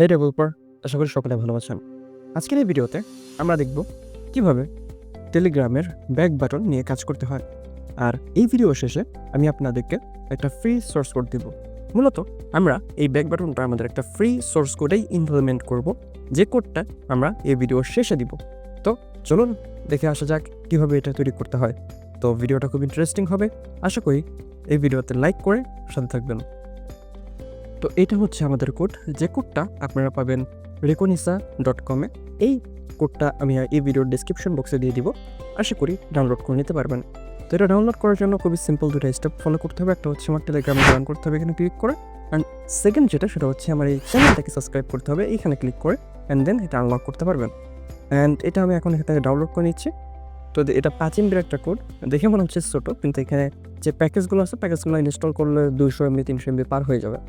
হে developer, আশা করি সকলে ভালো আছেন। আজকের এই ভিডিওতে আমরা দেখব কিভাবে টেলিগ্রামের ব্যাক বাটন নিয়ে কাজ করতে হয়। আর এই ভিডিও শেষে আমি আপনাদেরকে একটা ফ্রি সোর্স কোড দিব। মূলত আমরা এই ব্যাক বাটনটা আমাদের একটা ফ্রি সোর্স কোডেই ইমপ্লিমেন্ট করব, যে কোডটা আমরা এই ভিডিওর শেষে দিব। তো চলুন দেখে আসা যাক কিভাবে এটা তৈরি করতে হয়। তো ভিডিওটা খুব ইন্টারেস্টিং হবে, আশা করি এই ভিডিওতে লাইক করে সাথে থাকবেন। তো এটা হচ্ছে আমাদের কোড, যে কোডটা আপনারা পাবেন reconisa.com-এ। এই কোডটা আমি এই ভিডিওর ডেসক্রিপশন বক্সে দিয়ে দিব, আশা করি ডাউনলোড করে নিতে পারবেন। তো এটা ডাউনলোড করার জন্য খুবই সিম্পল দুটো স্টেপ ফলো করতে হবে। একটা হচ্ছে আমার টেলিগ্রামে জয়েন করতে হবে, এখানে ক্লিক করে। অ্যান্ড সেকেন্ড সেটা হচ্ছে আমার এই চ্যানেলটাকে সাবস্ক্রাইব করতে হবে, এইখানে ক্লিক করে। অ্যান্ড দেন এটা আনলক করতে পারবেন। অ্যান্ড এটা আমি এখন এখানে ডাউনলোড করে নিচ্ছি। তো এটা 5 MB একটা কোড, দেখে মনে হচ্ছে ছোটো, কিন্তু এখানে যে প্যাকেজগুলো আছে প্যাকেজগুলো ইনস্টল করলে 200 MB 300 MB পার হয়ে যাবে।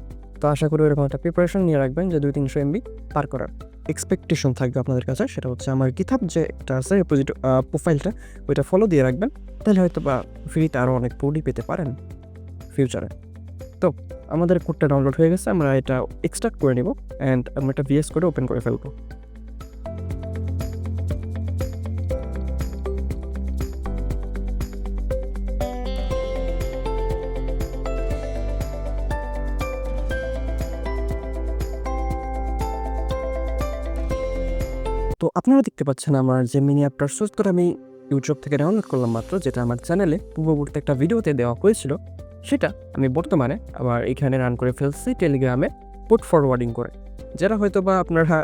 তো আশা করি এরকম একটা প্রিপারেশন নিয়ে রাখবেন যে 200-300 MB পার করার এক্সপেকটেশন থাকবে আপনাদের কাছে। সেটা হচ্ছে আমার গিটহাব যে একটা আছে প্রোফাইলটা, ওইটা ফলো দিয়ে রাখবেন, তাহলে হয়তো বা ফ্রিতে আরও অনেক কোডই পেতে পারেন ফিউচারে। তো আমাদের কোডটা ডাউনলোড হয়ে গেছে, আমরা এটা এক্সট্রাক্ট করে নিব অ্যান্ড আমরা এটা VS কোডে ওপেন করে ফেলবো। তো আপনারা দেখতে পাচ্ছেন আমার যে মিনি অ্যাপটার সোর্স কোড আমি ইউটিউব থেকে ডাউনলোড করলাম মাত্র, যেটা আমার চ্যানেলে পূর্ববর্তী একটা ভিডিওতে দেওয়া হয়েছিল, সেটা আমি বর্তমানে আবার এখানে রান করে ফেলছি টেলিগ্রামে পুট ফরওয়ার্ডিং করে। যারা হয়তো বা আপনারা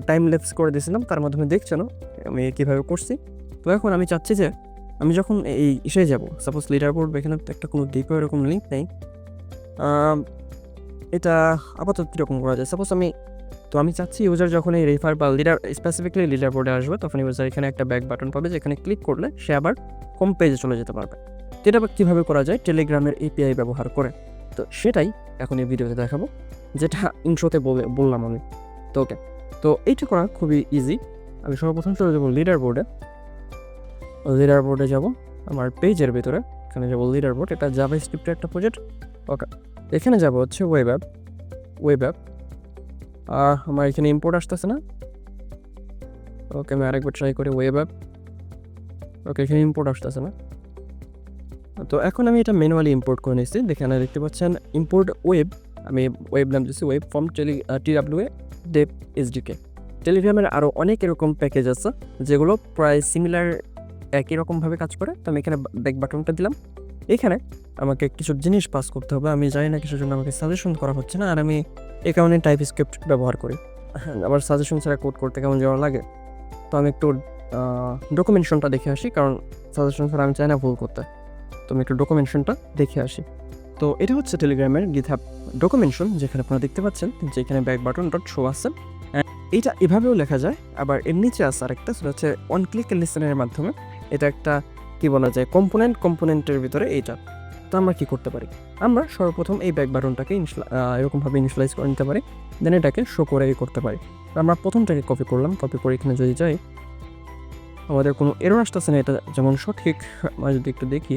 টাইম ল্যাপস করে দিয়েছিলাম, তার মাধ্যমে দেখছেন আমি কীভাবে করছি। তো এখন আমি চাচ্ছি যে আমি যখন এই ইসে যাব, সাপোজ লিডার বোর্ড, এখানে তো একটা কোনো ডিপো এরকম লিঙ্ক নেই, এটা আপাতত কীরকম করা যায়। সাপোজ আমি চাচ্ছি ইউজার যখন এই রেফার বা স্পেসিফিকলি লিডার বোর্ডে আসবে, তখন ইউজার এখানে একটা ব্যাক বাটন পাবে, যেখানে ক্লিক করলে সে আবার হোম পেজে চলে যেতে পারবে। এটা কীভাবে করা যায় টেলিগ্রামের API ব্যবহার করে, তো সেটাই এখন এই ভিডিওতে দেখাবো, যেটা ইন্ট্রোতে বললাম আমি। তো ওকে, তো এইটা করা খুবই ইজি। আমি সর্বপ্রথম চলে যাবো লিডার বোর্ডে যাব আমার পেজের ভিতরে, এখানে যাবো লিডার বোর্ড, এটা জাভাস্ক্রিপ্টের একটা প্রজেক্ট। ওকে, এখানে যাব হচ্ছে ওয়েব অ্যাপ। আমার এখানে ইম্পোর্ট আসতেছে না। ওকে, আমি আরেকবার ট্রাই করি ওয়েব অ্যাপ। ওকে, এখানে ইম্পোর্ট আসতেছে না। তো এখন আমি এটা ম্যানুয়ালি ইম্পোর্ট করে নিচ্ছি। এখানে দেখতে পাচ্ছেন ইম্পোর্ট ওয়েব, আমি ওয়েব নাম দিচ্ছি ওয়েব ফ্রম TWA ডেপ SDK। টেলিগ্রামের আরও অনেক এরকম প্যাকেজ আছে যেগুলো প্রায় সিমিলার একই রকমভাবে কাজ করে। তো আমি এখানে ব্যাক বাটনটা দিলাম, এখানে আমাকে কিছু জিনিস পাস করতে হবে, আমি জানি না কিছুর জন্য আমাকে সাজেশন করা হচ্ছে না। আর আমি এই কারণে টাইপস্ক্রিপ্ট ব্যবহার করি, আবার সাজেশন ছাড়া কোড করতে কেমন যাওয়া লাগে। তো আমি একটু ডকুমেন্টেশনটা দেখে আসি, কারণ সাজেশন ছাড়া আমি চাই না ভুল করতে। তো আমি একটু ডকুমেন্টেশনটা দেখে আসি। তো এটা হচ্ছে টেলিগ্রামের গিটহাব ডকুমেন্টেশন, যেখানে আপনারা দেখতে পাচ্ছেন যে এখানে ব্যাক বাটন ডট শো আছে। এইটা এভাবেও লেখা যায়, আবার এর নিচে আছে আরেকটা, সেটা হচ্ছে অন ক্লিক লিসেনের মাধ্যমে। এটা একটা কি বলা যায় কম্পোনেন্টের ভিতরে এইটা। তো আমরা কি করতে পারি, আমরা সর্বপ্রথম এই ব্যাক বাটনটাকে এরকমভাবে ইনিশিয়ালাইজ করে নিতে পারি, দেন এটাকে শো করে করতে পারি। আমরা প্রথমটাকে কপি করলাম, কপি করে এখানে যদি যাই, আমাদের কোনো এরর আসতেছে না, এটা যেমন সঠিক। আমরা যদি একটু দেখি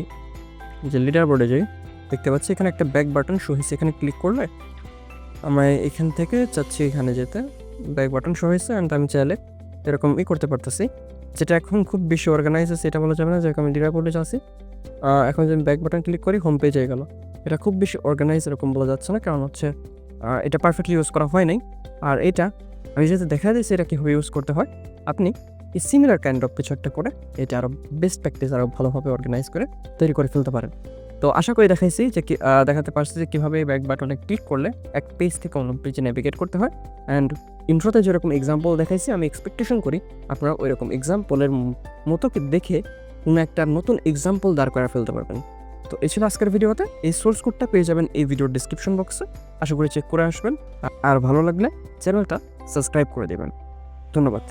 যে লিডার বোর্ডে যাই, দেখতে পাচ্ছি এখানে একটা ব্যাক বাটন শো হয়েছে, এখানে ক্লিক করলে আমরা এখান থেকে চাচ্ছি এখানে যেতে, ব্যাক বাটন শো হয়েছে। অ্যান্ড আমি চাইলে এরকম করতে পারতেছি, যেটা এখন খুব বেশি অর্গানাইজ আছে এটা বলা যাবে না, যেরকম আমি লিডার বোর্ডে যাচ্ছি। এখন যদি ব্যাক বাটন ক্লিক করি, হোম পেজ হয়ে গেল। এটা খুব বেশি অর্গানাইজ এরকম বলা যাচ্ছে না, কারণ হচ্ছে এটা পারফেক্টলি ইউজ করা হয় নাই। আর এটা আমি যেহেতু দেখা দিয়েছি এটা কীভাবে ইউজ করতে হয়, আপনি এই সিমিলার কাইন্ড অফ কিছু একটা করে এটা আরও বেস্ট প্র্যাকটিস আরও ভালোভাবে অর্গানাইজ করে তৈরি করে ফেলতে পারেন। তো আশা করি দেখাইছি যে দেখাতে পারছি যে কীভাবে ব্যাক বাটনে ক্লিক করলে এক পেজ থেকে অন্য পেজে নেভিগেট করতে হয়। অ্যান্ড ইন্ট্রোতে যেরকম এক্সাম্পল দেখাইছি, আমি এক্সপেকটেশন করি আপনারা ওই রকম এক্সাম্পলের মতো দেখে কোনো একটা নতুন এক্সাম্পল দাঁড় করে ফেলতে পারবেন। তো এই ছিল আজকের ভিডিওতে। এই সোর্স কোডটা পেয়ে যাবেন এই ভিডিওর ডিসক্রিপশন বক্সে, আশা করি চেক করে আসবেন। আর ভালো লাগলে চ্যানেলটা সাবস্ক্রাইব করে দেবেন। ধন্যবাদ।